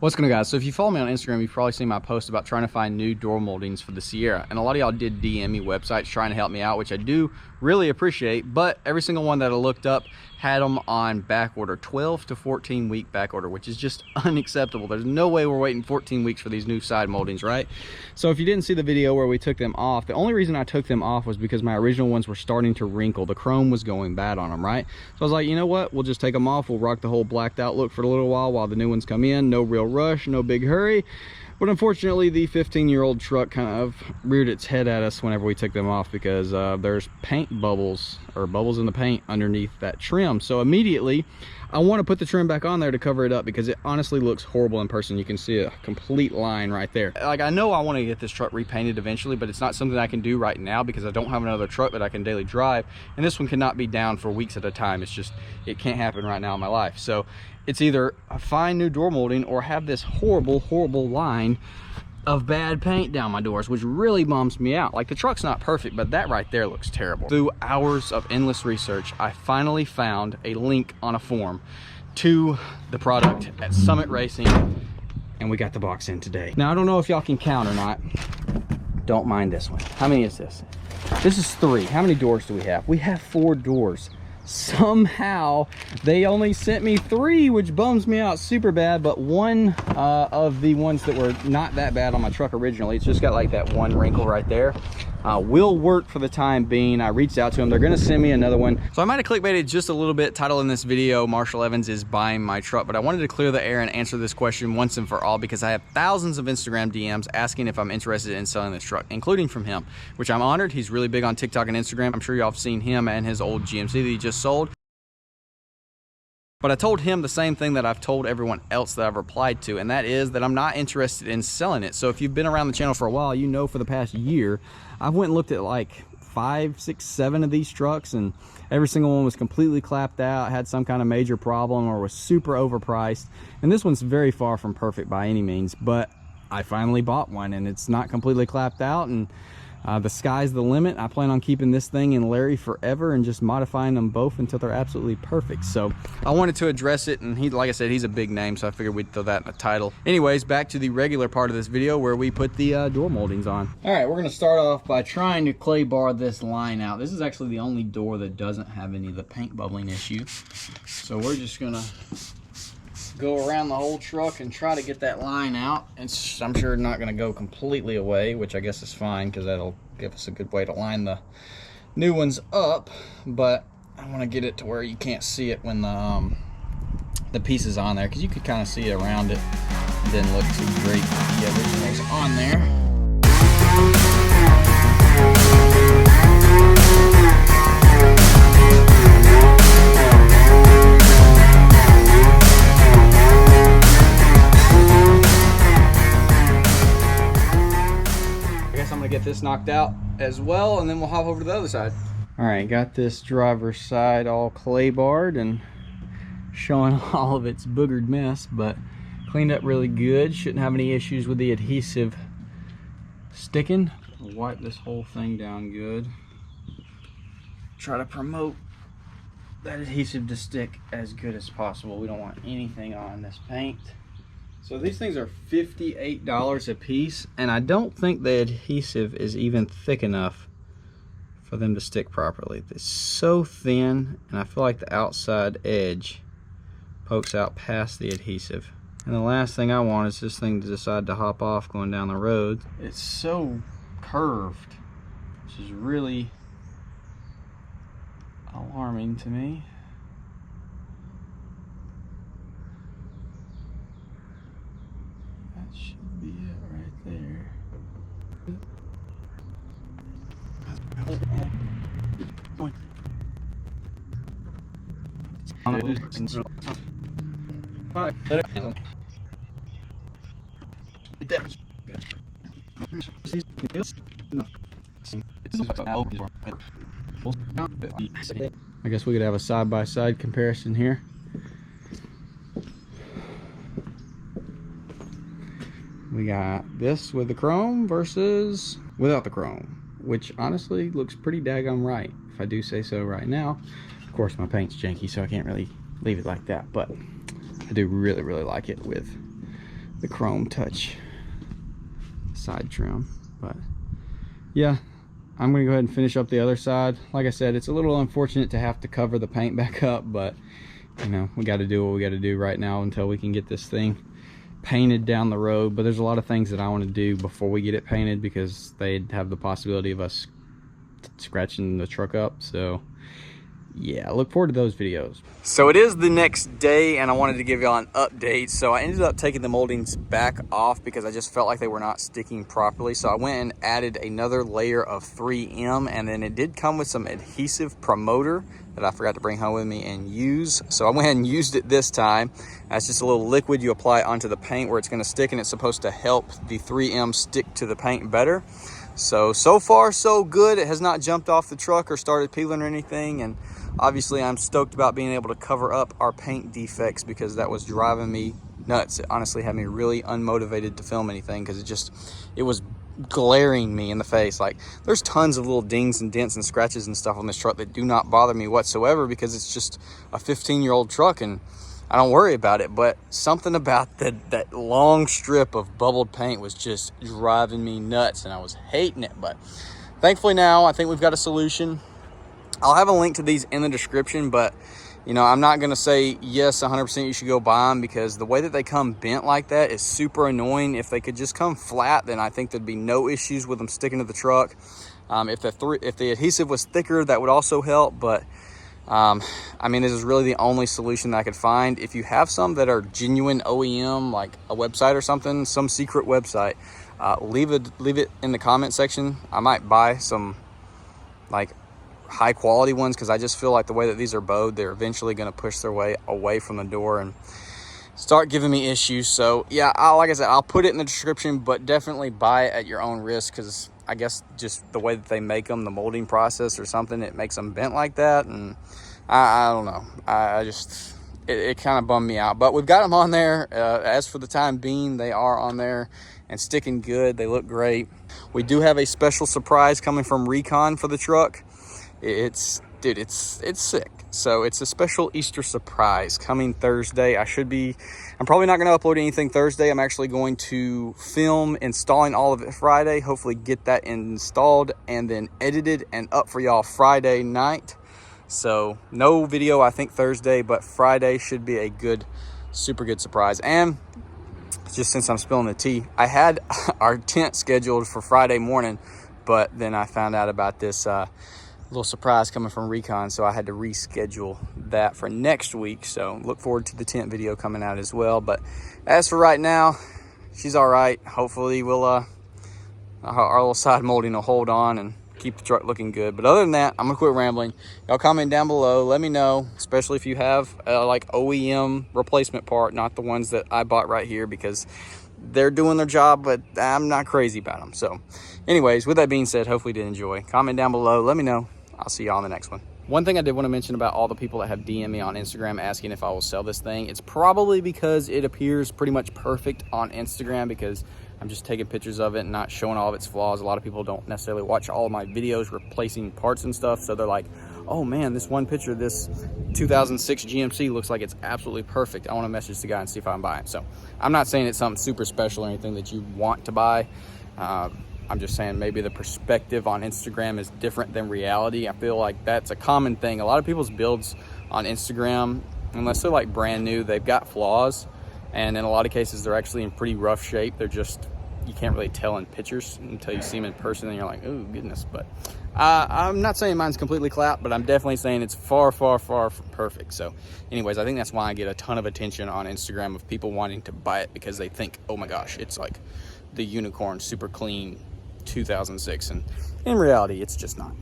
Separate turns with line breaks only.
What's going on, guys? So if you follow me on Instagram, you've probably seen my post about trying to find new door moldings for the Sierra, and a lot of y'all did DM me websites trying to help me out, which I do really appreciate. But every single one that I looked up had them on back order, 12 to 14 week back order, which is just unacceptable. There's no way we're waiting 14 weeks for these new side moldings, right? So if you didn't see the video where we took them off, the only reason I took them off was because my original ones were starting to wrinkle. The chrome was going bad on them, right? So I was like, you know what, we'll just take them off. We'll rock the whole blacked out look for a little while the new ones come in. No real rush, no big hurry. But unfortunately, the 15-year-old truck kind of reared its head at us whenever we took them off, because there's paint bubbles, or bubbles in the paint underneath that trim. So immediately I want to put the trim back on there to cover it up, because it honestly looks horrible in person. You can see a complete line right there. Like, I know I want to get this truck repainted eventually, but it's not something I can do right now because I don't have another truck that I can daily drive, and this one cannot be down for weeks at a time. It's just, it can't happen right now in my life. So it's either a fine new door molding or have this horrible line of bad paint down my doors, which really bums me out. Like, the truck's not perfect, but that right there looks terrible. Through hours of endless research, I finally found a link on a form to the product at Summit Racing, and we got the box in today. Now, I don't know if y'all can count or not. Don't mind this one. How many is this? This is 3. How many doors do we have? We have 4 doors. Somehow they only sent me 3, which bums me out super bad. But one of the ones that were not that bad on my truck originally, it's just got like that one wrinkle right there, will work for the time being. I reached out to them. They're gonna send me another one. So I might have clickbaited just a little bit. Title in this video, Marshall Evans is buying my truck, but I wanted to clear the air and answer this question once and for all, because I have thousands of Instagram DMs asking if I'm interested in selling this truck, including from him, which I'm honored. He's really big on TikTok and Instagram. I'm sure y'all have seen him and his old GMC that he just sold. But I told him the same thing that I've told everyone else that I've replied to, and that is that I'm not interested in selling it. So if you've been around the channel for a while, you know for the past year, I've went and looked at like 5, 6, 7 of these trucks, and every single one was completely clapped out, had some kind of major problem, or was super overpriced. And this one's very far from perfect by any means, but I finally bought one, and it's not completely clapped out, and the sky's the limit. I plan on keeping this thing in Larry forever and just modifying them both until they're absolutely perfect. So I wanted to address it, and he, like I said, he's a big name, so I figured we'd throw that in the title. Anyways, back to the regular part of this video where we put the door moldings on. All right, we're gonna start off by trying to clay bar this line out. This is actually the only door that doesn't have any of the paint bubbling issue. So we're just gonna go around the whole truck and try to get that line out. It's, I'm sure, not going to go completely away, which I guess is fine, because that'll give us a good way to line the new ones up. But I want to get it to where you can't see it when the piece is on there, because you could kind of see it around it. It didn't look too great with the originals on there. Get this knocked out as well, and then we'll hop over to the other side. All right, got this driver's side all clay barred and showing all of its boogered mess, but cleaned up really good. Shouldn't have any issues with the adhesive sticking. We'll wipe this whole thing down good. Try to promote that adhesive to stick as good as possible. We don't want anything on this paint. So these things are $58 a piece, and I don't think the adhesive is even thick enough for them to stick properly. It's so thin, and I feel like the outside edge pokes out past the adhesive. And the last thing I want is this thing to decide to hop off going down the road. It's so curved, which is really alarming to me. Should be it right there. I guess we could have a side-by-side comparison here. We got this with the chrome versus without the chrome, which honestly looks pretty daggone right, if I do say so right now. Of course, my paint's janky, so I can't really leave it like that, but I do really like it with the chrome touch side trim. But yeah, I'm gonna go ahead and finish up the other side. Like I said, it's a little unfortunate to have to cover the paint back up, but you know, we got to do what we got to do right now until we can get this thing painted down the road. But there's a lot of things that I want to do before we get it painted, because they'd have the possibility of us scratching the truck up. So yeah, look forward to those videos. So it is the next day, and I wanted to give y'all an update. So I ended up taking the moldings back off because I just felt like they were not sticking properly. So I went and added another layer of 3M, and then it did come with some adhesive promoter that I forgot to bring home with me and use. So I went ahead and used it this time. That's just a little liquid you apply onto the paint where it's going to stick, and it's supposed to help the 3M stick to the paint better. So far so good. It has not jumped off the truck or started peeling or anything, and obviously I'm stoked about being able to cover up our paint defects, because that was driving me nuts. It honestly had me really unmotivated to film anything, because it was glaring me in the face. Like, there's tons of little dings and dents and scratches and stuff on this truck that do not bother me whatsoever, because it's just a 15-year-old truck and I don't worry about it. But something about that long strip of bubbled paint was just driving me nuts, and I was hating it. But thankfully now I think we've got a solution. I'll have a link to these in the description, but you know, I'm not going to say yes 100% you should go buy them, because the way that they come bent like that is super annoying. If they could just come flat, then I think there'd be no issues with them sticking to the truck. If the adhesive was thicker, that would also help. But I mean, this is really the only solution that I could find. If you have some that are genuine OEM, like a website or something, some secret website, leave it in the comment section. I might buy some like high quality ones, because I just feel like the way that these are bowed, they're eventually going to push their way away from the door and start giving me issues. So yeah, like I said, I'll put it in the description, but definitely buy it at your own risk, because I guess just the way that they make them, the molding process or something, it makes them bent like that. And I don't know, it kind of bummed me out. But we've got them on there. As for the time being, they are on there and sticking good. They look great. We do have a special surprise coming from Recon for the truck. It's sick. So it's a special Easter surprise coming Thursday. I'm probably not going to upload anything Thursday. I'm actually going to film installing all of it Friday, hopefully get that installed and then edited and up for y'all Friday night. So no video, I think, Thursday, but Friday should be a super good surprise. And just since I'm spilling the tea, I had our tent scheduled for Friday morning, but then I found out about this little surprise coming from Recon, so I had to reschedule that for next week. So look forward to the tent video coming out as well. But as for right now, she's all right. Hopefully our little side molding will hold on and keep the truck looking good. But other than that, I'm gonna quit rambling. Y'all comment down below, let me know, especially if you have like OEM replacement part, not the ones that I bought right here, because they're doing their job, but I'm not crazy about them. So anyways, with that being said, hopefully you did enjoy. Comment down below, let me know. I'll see y'all on the next one. One thing I did want to mention about all the people that have DM'd me on Instagram asking if I will sell this thing, it's probably because it appears pretty much perfect on Instagram, because I'm just taking pictures of it and not showing all of its flaws. A lot of people don't necessarily watch all of my videos replacing parts and stuff, so they're like, oh man, this one picture of this 2006 GMC looks like it's absolutely perfect. I want to message the guy and see if I can buy it. So I'm not saying it's something super special or anything that you want to buy. I'm just saying maybe the perspective on Instagram is different than reality. I feel like that's a common thing. A lot of people's builds on Instagram, unless they're like brand new, they've got flaws. And in a lot of cases, they're actually in pretty rough shape. They're just, you can't really tell in pictures until you see them in person and you're like, oh goodness. But I'm not saying mine's completely clapped, but I'm definitely saying it's far, far, far from perfect. So anyways, I think that's why I get a ton of attention on Instagram of people wanting to buy it, because they think, oh my gosh, it's like the unicorn, super clean 2006, and in reality it's just not.